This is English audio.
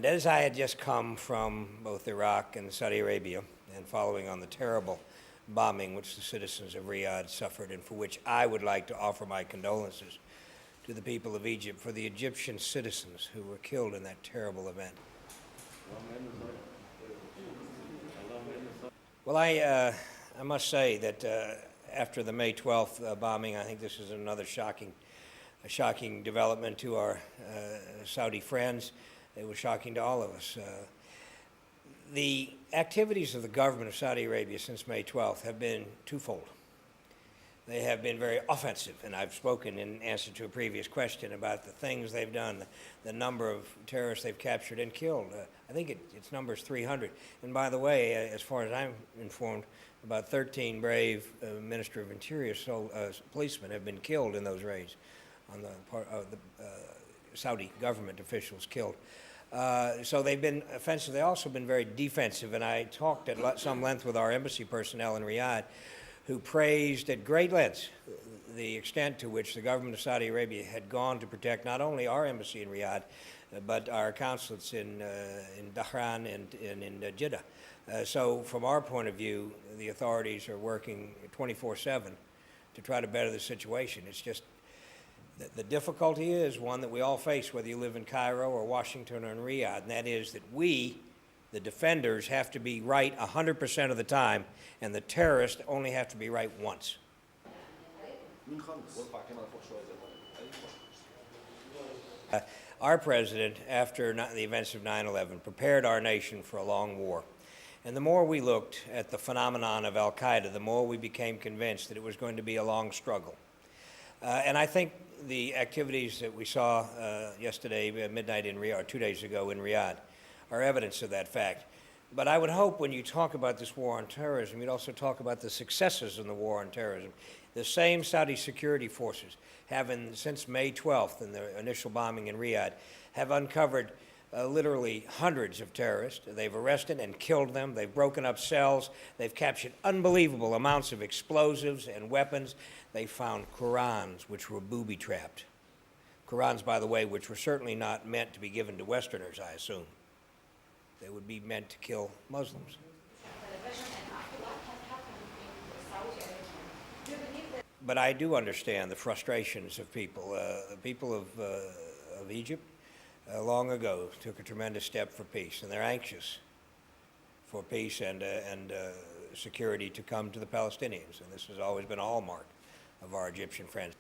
And as I had just come from both Iraq and Saudi Arabia, and following on the terrible bombing which the citizens of Riyadh suffered, and for which I would like to offer my condolences to the people of Egypt, for the Egyptian citizens who were killed in that terrible event. Well, I must say that after the May 12th bombing, I think this is another shocking development to our Saudi friends. It was shocking to all of us. The activities of the government of Saudi Arabia since May 12th have been twofold. They have been very offensive, and I've spoken in answer to a previous question about the things they've done, the number of terrorists they've captured and killed. I think its number is 300. And by the way, as far as I'm informed, about 13 brave Minister of Interior policemen have been killed in those raids on the part of the Saudi government officials killed. So they've been offensive. They've also been very defensive, and I talked at some length with our embassy personnel in Riyadh, who praised at great lengths the extent to which the government of Saudi Arabia had gone to protect not only our embassy in Riyadh, but our consulates in Dahran and in Jeddah. So from our point of view, the authorities are working 24/7 to try to better the situation. It's just the difficulty is one that we all face, whether you live in Cairo or Washington or in Riyadh, and that is that we, the defenders, have to be right 100% of the time, and the terrorists only have to be right once. Our president, after the events of 9/11, prepared our nation for a long war. And the more we looked at the phenomenon of al-Qaeda, the more we became convinced that it was going to be a long struggle. And I think the activities that we saw yesterday at midnight in Riyadh, or 2 days ago in Riyadh, are evidence of that fact. But I would hope when you talk about this war on terrorism, you'd also talk about the successes in the war on terrorism. The same Saudi security forces have, since May 12th, in the initial bombing in Riyadh, have uncovered literally hundreds of terrorists. They've arrested and killed them. They've broken up cells. They've captured unbelievable amounts of explosives and weapons. They found Qurans which were booby-trapped. Qurans, by the way, which were certainly not meant to be given to Westerners, I assume. They would be meant to kill Muslims. But I do understand the frustrations of people. The people of Egypt long ago took a tremendous step for peace, and they're anxious for peace and security to come to the Palestinians. And this has always been a hallmark of our Egyptian friends.